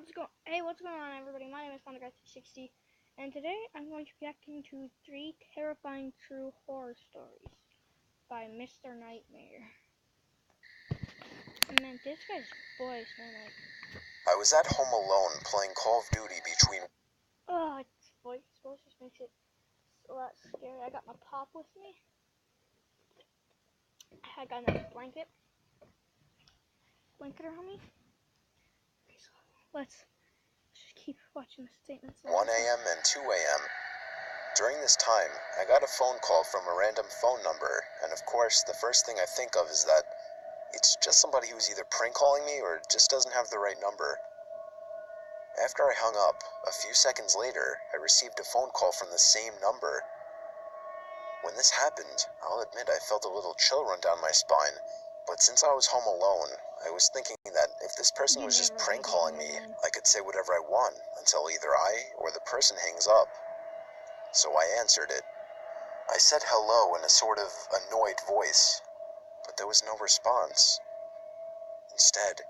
what's going on, everybody? My name is FunderGuy360, and today I'm going to be reacting to 3 terrifying true horror stories by Mr. Nightmare. Man, this guy's voice, man, like... I was at home alone playing Call of Duty between... His voice just makes it a lot scary. I got my pop with me. I got a nice blanket around me. Okay, so let's just keep watching the statements. 1 a.m. and 2 a.m. During this time, I got a phone call from a random phone number, and of course, the first thing I think of is that it's just somebody who's either prank calling me or just doesn't have the right number. After I hung up, a few seconds later, I received a phone call from the same number. When this happened, I'll admit I felt a little chill run down my spine, but since I was home alone, I was thinking that if this person was just prank calling me, I could say whatever I want until either I or the person hangs up. So I answered it. I said hello in a sort of annoyed voice, but there was no response. Instead,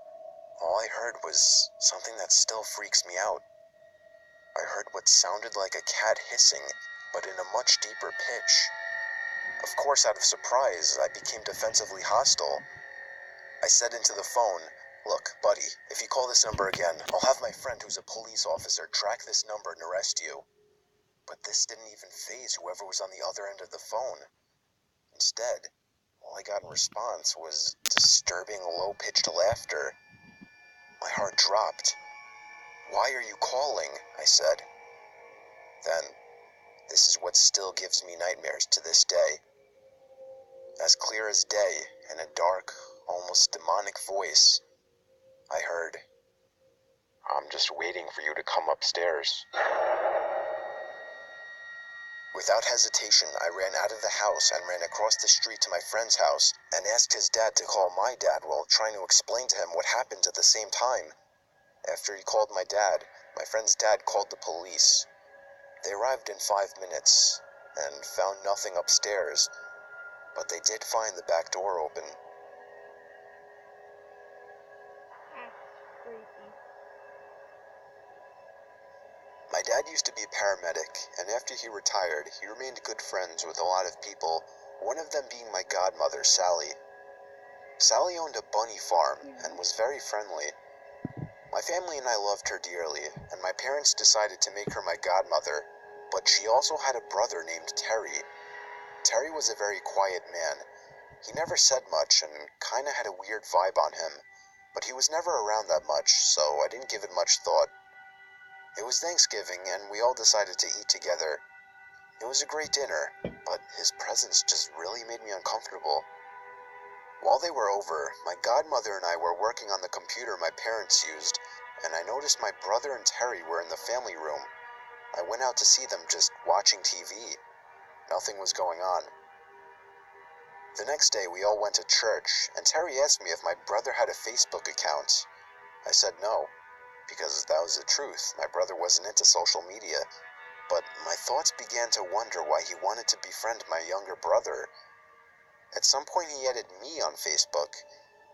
all I heard was something that still freaks me out. I heard what sounded like a cat hissing, but in a much deeper pitch. Of course, out of surprise, I became defensively hostile. I said into the phone, "Look, buddy, if you call this number again, I'll have my friend who's a police officer track this number and arrest you." But this didn't even faze whoever was on the other end of the phone. Instead, all I got in response was disturbing low-pitched laughter. My heart dropped. "Why are you calling?" I said. Then, this is what still gives me nightmares to this day. As clear as day, in a dark, almost demonic voice, I heard, "I'm just waiting for you to come upstairs." Without hesitation, I ran out of the house and ran across the street to my friend's house and asked his dad to call my dad while trying to explain to him what happened at the same time. After he called my dad, my friend's dad called the police. They arrived in 5 minutes and found nothing upstairs, but they did find the back door open. That's creepy. My dad used to be a paramedic, and after he retired, he remained good friends with a lot of people, one of them being my godmother, Sally. Sally owned a bunny farm and was very friendly. My family and I loved her dearly, and my parents decided to make her my godmother, but she also had a brother named Terry. Terry was a very quiet man. He never said much and kinda had a weird vibe on him, but he was never around that much, so I didn't give it much thought. It was Thanksgiving, and we all decided to eat together. It was a great dinner, but his presence just really made me uncomfortable. While they were over, my godmother and I were working on the computer my parents used, and I noticed my brother and Terry were in the family room. I went out to see them just watching TV. Nothing was going on. The next day, we all went to church, and Terry asked me if my brother had a Facebook account. I said no, because that was the truth. My brother wasn't into social media, but my thoughts began to wonder why he wanted to befriend my younger brother. At some point, he added me on Facebook,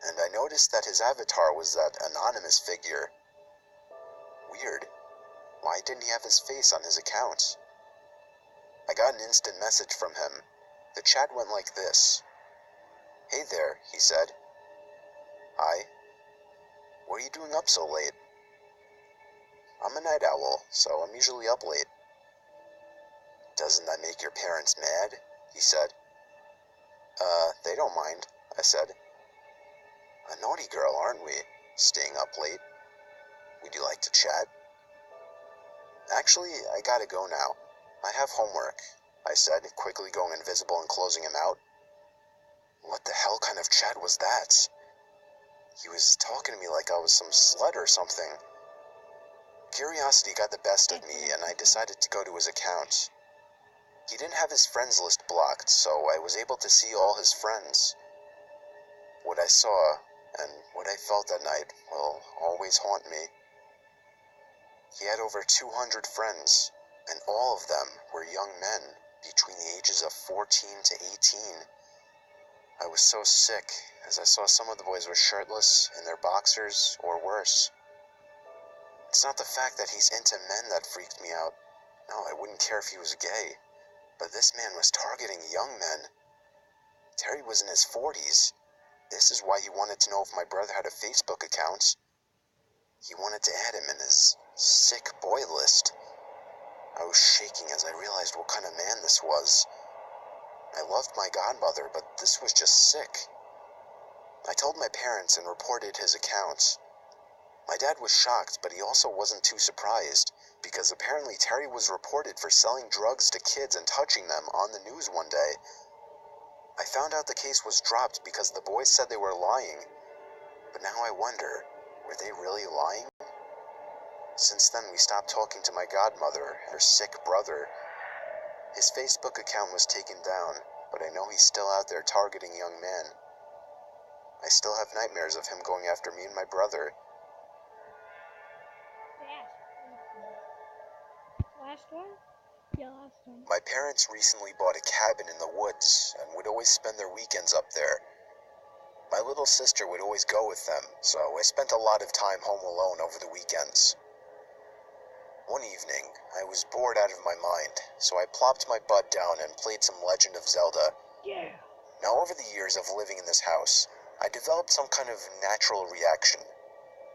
and I noticed that his avatar was that anonymous figure. Weird. Why didn't he have his face on his account? I got an instant message from him. The chat went like this. "Hey there," he said. "Hi. What are you doing up so late?" "I'm a night owl, so I'm usually up late." "Doesn't that make your parents mad?" he said. They don't mind," I said. "A naughty girl, aren't we? Staying up late. Would you like to chat?" "Actually, I gotta go now. I have homework," I said, quickly going invisible and closing him out. What the hell kind of chat was that? He was talking to me like I was some slut or something. Curiosity got the best of me, and I decided to go to his account. He didn't have his friends list blocked, so I was able to see all his friends. What I saw, and what I felt that night, will always haunt me. He had over 200 friends, and all of them were young men between the ages of 14 to 18. I was so sick, as I saw some of the boys were shirtless, in their boxers, or worse. It's not the fact that he's into men that freaked me out. No, I wouldn't care if he was gay. But this man was targeting young men. Terry was in his 40s. This is why he wanted to know if my brother had a Facebook account. He wanted to add him in his sick boy list. I was shaking as I realized what kind of man this was. I loved my godmother, but this was just sick. I told my parents and reported his account. My dad was shocked, but he also wasn't too surprised, because apparently Terry was reported for selling drugs to kids and touching them on the news one day. I found out the case was dropped because the boys said they were lying. But now I wonder, were they really lying? Since then, we stopped talking to my godmother and her sick brother. His Facebook account was taken down, but I know he's still out there targeting young men. I still have nightmares of him going after me and my brother. Last one? Yeah, last one. My parents recently bought a cabin in the woods and would always spend their weekends up there. My little sister would always go with them, so I spent a lot of time home alone over the weekends. One evening, I was bored out of my mind, so I plopped my butt down and played some Legend of Zelda. Yeah. Now, over the years of living in this house, I developed some kind of natural reaction.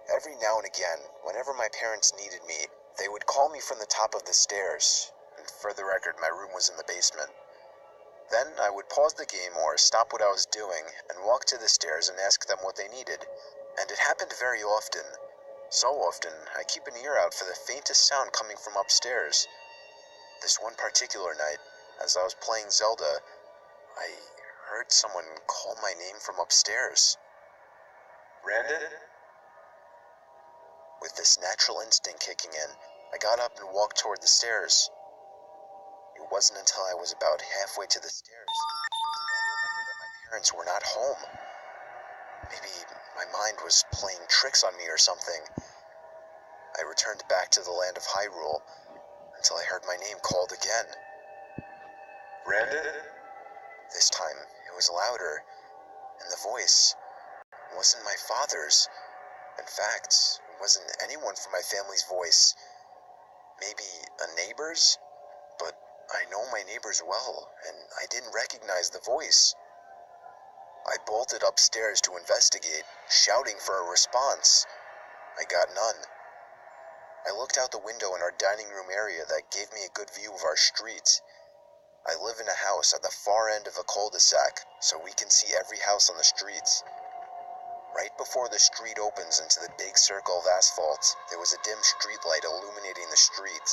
Every now and again, whenever my parents needed me, they would call me from the top of the stairs. And for the record, my room was in the basement. Then I would pause the game or stop what I was doing and walk to the stairs and ask them what they needed. And it happened very often. So often, I keep an ear out for the faintest sound coming from upstairs. This one particular night, as I was playing Zelda, I heard someone call my name from upstairs. Brandon? With this natural instinct kicking in, I got up and walked toward the stairs. It wasn't until I was about halfway to the stairs that I remembered that my parents were not home. Maybe my mind was playing tricks on me or something. I returned back to the land of Hyrule until I heard my name called again. Brandon? This time, it was louder, and the voice wasn't my father's. In fact, it wasn't anyone from my family's voice. Maybe a neighbor's? But I know my neighbors well, and I didn't recognize the voice. I bolted upstairs to investigate, shouting for a response. I got none. I looked out the window in our dining room area that gave me a good view of our street. I live in a house at the far end of a cul-de-sac, so we can see every house on the street. Right before the street opens into the big circle of asphalt, there was a dim streetlight illuminating the street.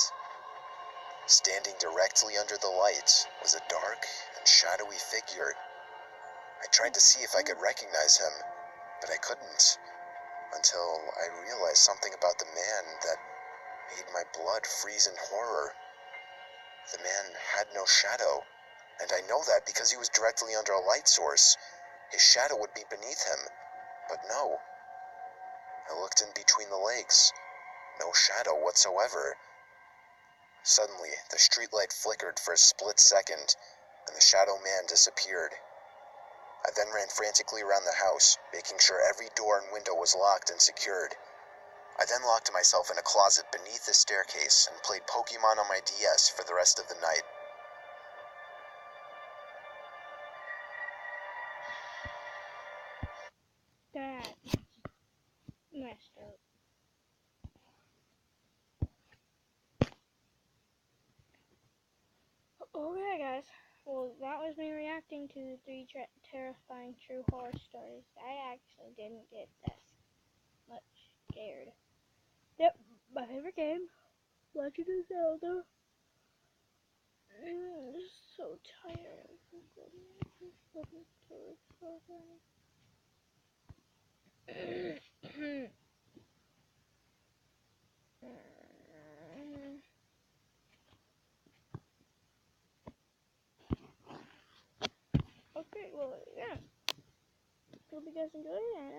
Standing directly under the light was a dark and shadowy figure. I tried to see if I could recognize him, but I couldn't, until I realized something about the man that made my blood freeze in horror. The man had no shadow, and I know that because he was directly under a light source. His shadow would be beneath him, but no. I looked in between the legs. No shadow whatsoever. Suddenly, the streetlight flickered for a split second, and the shadow man disappeared. I then ran frantically around the house, making sure every door and window was locked and secured. I then locked myself in a closet beneath the staircase and played Pokemon on my DS for the rest of the night. That messed up. Okay, guys. Well, that was me reacting to 3 terrifying true horror stories. I actually didn't get this much scared. Yep, my favorite game, Legend of Zelda. I'm just so tired. Okay, well, yeah. Hope you guys enjoyed it, and